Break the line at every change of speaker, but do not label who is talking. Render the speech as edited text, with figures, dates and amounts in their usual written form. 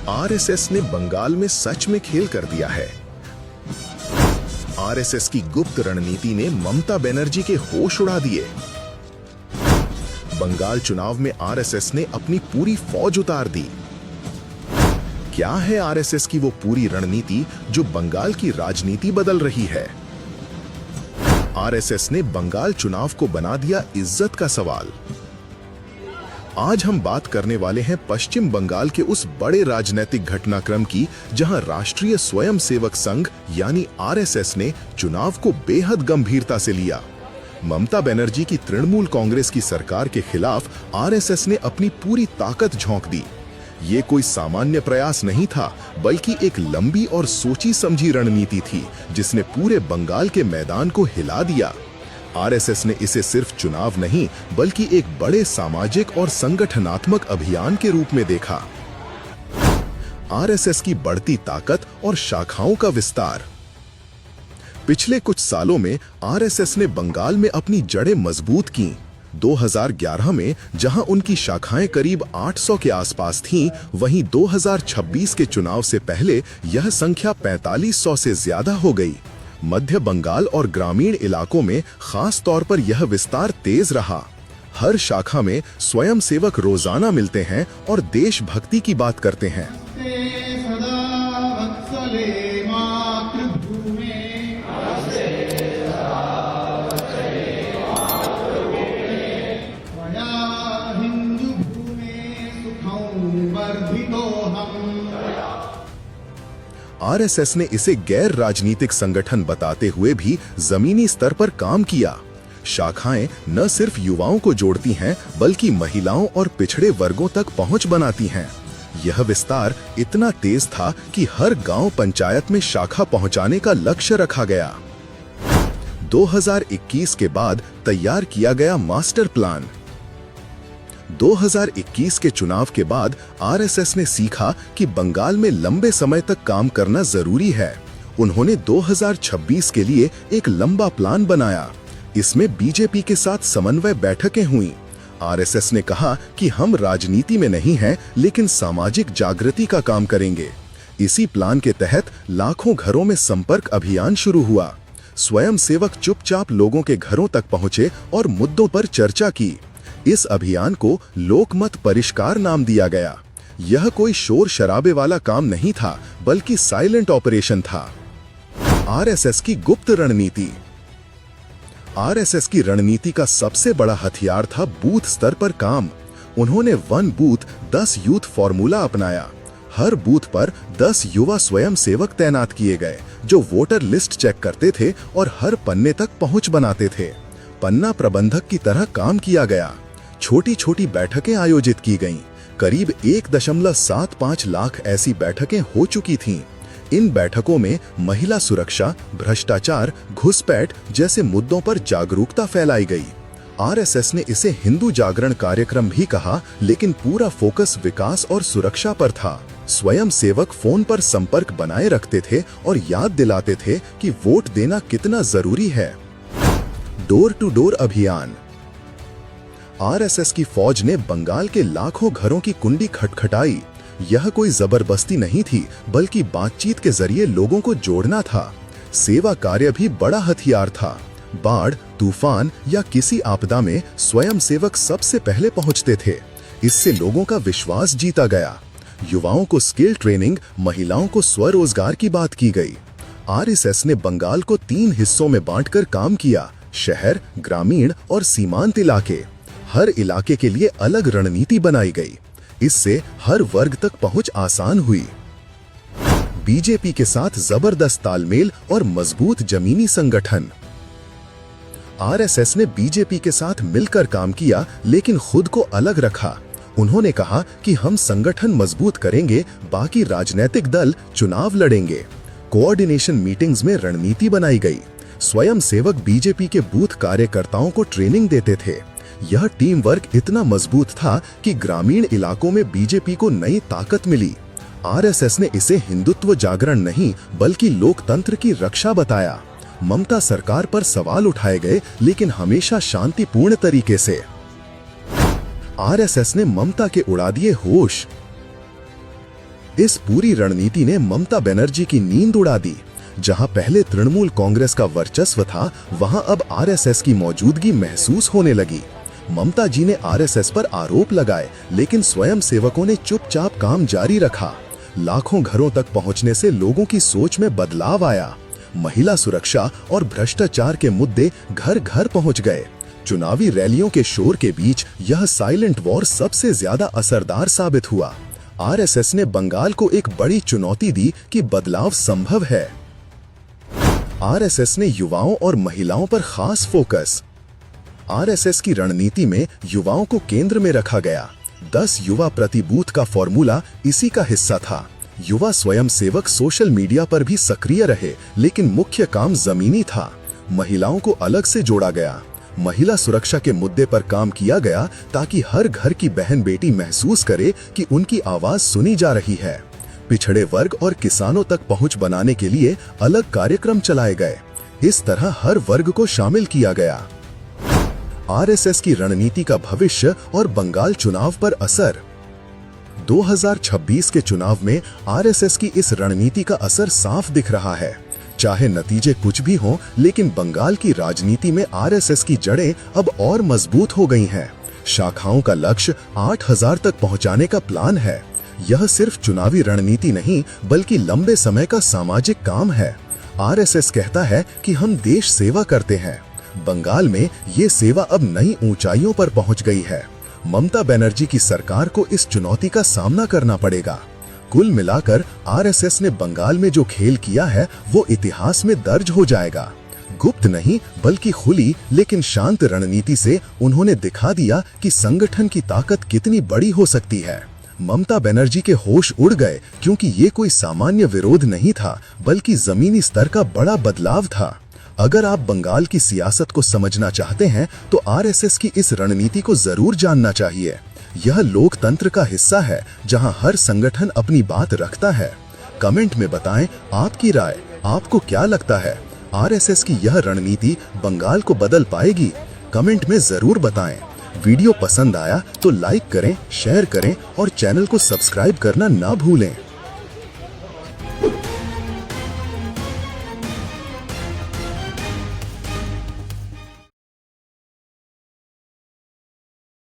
RSS ने बंगाल में सच में खेल कर दिया है। आरएसएस की गुप्त रणनीति ने ममता बनर्जी के होश उड़ा दिए। बंगाल चुनाव में आरएसएस ने अपनी पूरी फौज उतार दी। क्या है आरएसएस की वो पूरी रणनीति जो बंगाल की राजनीति बदल रही है? आरएसएस ने बंगाल चुनाव को बना दिया इज्जत का सवाल। आज हम बात करने वाले हैं पश्चिम बंगाल के उस बड़े राजनीतिक घटनाक्रम की जहां राष्ट्रीय स्वयंसेवक संघ यानी आरएसएस ने चुनाव को बेहद गंभीरता से लिया। ममता बनर्जी की तृणमूल कांग्रेस की सरकार के खिलाफ आरएसएस ने अपनी पूरी ताकत झोंक दी। ये कोई सामान्य प्रयास नहीं था, बल्कि एक लंबी और सोची समझी रणनीति थी जिसने पूरे बंगाल के मैदान को हिला दिया। आरएसएस ने इसे सिर्फ चुनाव नहीं बल्कि एक बड़े सामाजिक और संगठनात्मक अभियान के रूप में देखा। आरएसएस की बढ़ती ताकत और शाखाओं का विस्तार। पिछले कुछ सालों में आरएसएस ने बंगाल में अपनी जड़ें मजबूत की। 2011 में जहां उनकी शाखाएं करीब 800 के आसपास थीं, वहीं 2026 के चुनाव से पहले यह संख्या 4500 से ज्यादा हो गई। मध्य बंगाल और ग्रामीण इलाकों में खास तौर पर यह विस्तार तेज रहा। हर शाखा में स्वयंसेवक रोजाना मिलते हैं और देशभक्ति की बात करते हैं। आरएसएस ने इसे गैर राजनीतिक संगठन बताते हुए भी जमीनी स्तर पर काम किया। शाखाएं न सिर्फ युवाओं को जोड़ती हैं, बल्कि महिलाओं और पिछड़े वर्गों तक पहुंच बनाती हैं। यह विस्तार इतना तेज था कि हर गांव पंचायत में शाखा पहुंचाने का लक्ष्य रखा गया। 2021 के बाद तैयार किया गया मास्टर प्लान। 2021 के चुनाव के बाद आरएसएस ने सीखा कि बंगाल में लंबे समय तक काम करना जरूरी है। उन्होंने 2026 के लिए एक लंबा प्लान बनाया। इसमें बीजेपी के साथ समन्वय बैठकें हुईं। आरएसएस ने कहा कि हम राजनीति में नहीं हैं, लेकिन सामाजिक जागृति का काम करेंगे। इसी प्लान के तहत लाखों घरों में संपर्क अभियान शुरू हुआ। स्वयंसेवक चुपचाप लोगों के घरों तक पहुंचे और मुद्दों पर चर्चा की। इस अभियान को लोकमत परिष्कार नाम दिया गया। यह कोई शोर शराबे वाला काम नहीं था, बल्कि साइलेंट ऑपरेशन था। आरएसएस की गुप्त रणनीति। आरएसएस की रणनीति का सबसे बड़ा हथियार था बूथ स्तर पर काम। उन्होंने 1 बूथ 10 यूथ फॉर्मूला अपनाया। हर बूथ पर 10 युवा स्वयंसेवक तैनात किए गए, जो वोटर लिस्ट चेक करते थे और हर पन्ने तक पहुंच बनाते थे। पन्ना प्रबंधक की तरह काम किया गया। छोटी छोटी बैठकें आयोजित की गईं। करीब 1.75 लाख ऐसी बैठकें हो चुकी थीं। इन बैठकों में महिला सुरक्षा, भ्रष्टाचार, घुसपैठ जैसे मुद्दों पर जागरूकता फैलाई गई। आरएसएस ने इसे हिंदू जागरण कार्यक्रम भी कहा, लेकिन पूरा फोकस विकास और सुरक्षा पर था। स्वयंसेवक फोन पर संपर्क बनाए रखते थे और याद दिलाते थे कि वोट देना कितना जरूरी है। डोर टू डोर अभियान। आरएसएस की फौज ने बंगाल के लाखों घरों की कुंडी खटखटाई। यह कोई जबरदस्ती नहीं थी, बल्कि बातचीत के जरिए लोगों को जोड़ना था। सेवा कार्य भी बड़ा हथियार था। बाढ़, तूफान या किसी आपदा में स्वयंसेवक सबसे पहले पहुंचते थे। इससे लोगों का विश्वास जीता गया। युवाओं को स्किल ट्रेनिंग, महिलाओं को स्वरोजगार की बात की गई। आरएसएस ने बंगाल को 3 हिस्सों में बांटकर काम किया: शहर, ग्रामीण और सीमांत इलाके। हर इलाके के लिए अलग रणनीति बनाई गई। इससे हर वर्ग तक पहुंच आसान हुई। बीजेपी के साथ जबरदस्त तालमेल और मजबूत जमीनी संगठन। आरएसएस ने बीजेपी के साथ मिलकर काम किया, लेकिन खुद को अलग रखा। उन्होंने कहा कि हम संगठन मजबूत करेंगे, बाकी राजनीतिक दल चुनाव लड़ेंगे। कोऑर्डिनेशन मीटिंग्स में रणनीति बनाई गई। स्वयंसेवक बीजेपी के बूथ कार्यकर्ताओं को ट्रेनिंग देते थे। यह टीम वर्क इतना मजबूत था कि ग्रामीण इलाकों में बीजेपी को नई ताकत मिली। आरएसएस ने इसे हिंदुत्व जागरण नहीं, बल्कि लोकतंत्र की रक्षा बताया। ममता सरकार पर सवाल उठाए गए, लेकिन हमेशा शांतिपूर्ण तरीके से। आरएसएस ने ममता के उड़ा दिए होश। इस पूरी रणनीति ने ममता बनर्जी की नींद उड़ा दी। जहां पहले तृणमूल कांग्रेस का वर्चस्व था, वहां अब आरएसएस की मौजूदगी महसूस होने लगी। ममता जी ने आरएसएस पर आरोप लगाए, लेकिन स्वयं सेवकों ने चुपचाप काम जारी रखा। लाखों घरों तक पहुंचने से लोगों की सोच में बदलाव आया। महिला सुरक्षा और भ्रष्टाचार के मुद्दे घर घर पहुंच गए। चुनावी रैलियों के शोर के बीच यह साइलेंट वॉर सबसे ज्यादा असरदार साबित हुआ। आरएसएस ने बंगाल को एक बड़ी चुनौती दी कि बदलाव संभव है। आरएसएस ने युवाओं और महिलाओं पर खास फोकस। आरएसएस की रणनीति में युवाओं को केंद्र में रखा गया। 10 युवा प्रति बूथ का फॉर्मूला इसी का हिस्सा था। युवा स्वयंसेवक सोशल मीडिया पर भी सक्रिय रहे, लेकिन मुख्य काम जमीनी था। महिलाओं को अलग से जोड़ा गया। महिला सुरक्षा के मुद्दे पर काम किया गया ताकि हर घर की बहन बेटी महसूस करे कि उनकी आवाज सुनी जा रही है। पिछड़े वर्ग और किसानों तक पहुंच बनाने के लिए अलग कार्यक्रम चलाए गए। इस तरह हर वर्ग को शामिल किया गया। आरएसएस की रणनीति का भविष्य और बंगाल चुनाव पर असर। 2026 के चुनाव में आरएसएस की इस रणनीति का असर साफ दिख रहा है। चाहे नतीजे कुछ भी हों, लेकिन बंगाल की राजनीति में आरएसएस की जड़ें अब और मजबूत हो गई हैं। शाखाओं का लक्ष्य 8000 तक पहुंचाने का प्लान है। यह सिर्फ चुनावी रणनीति नहीं, बल्कि लंबे समय का सामाजिक काम है। आरएसएस कहता है कि हम देश सेवा करते हैं। बंगाल में ये सेवा अब नई ऊंचाइयों पर पहुंच गई है। ममता बनर्जी की सरकार को इस चुनौती का सामना करना पड़ेगा। कुल मिलाकर आरएसएस ने बंगाल में जो खेल किया है, वो इतिहास में दर्ज हो जाएगा। गुप्त नहीं, बल्कि खुली लेकिन शांत रणनीति से उन्होंने दिखा दिया कि संगठन की ताकत कितनी बड़ी हो सकती है। ममता बनर्जी के होश उड़ गए, क्योंकि ये कोई सामान्य विरोध नहीं था, बल्कि जमीनी स्तर का बड़ा बदलाव था। अगर आप बंगाल की सियासत को समझना चाहते हैं, तो आरएसएस की इस रणनीति को जरूर जानना चाहिए। यह लोकतंत्र का हिस्सा है, जहां हर संगठन अपनी बात रखता है। कमेंट में बताएं आपकी राय। आपको क्या लगता है, आरएसएस की यह रणनीति बंगाल को बदल पाएगी? कमेंट में जरूर बताएं। वीडियो पसंद आया तो लाइक करें, शेयर करें और चैनल को सब्सक्राइब करना ना भूलें।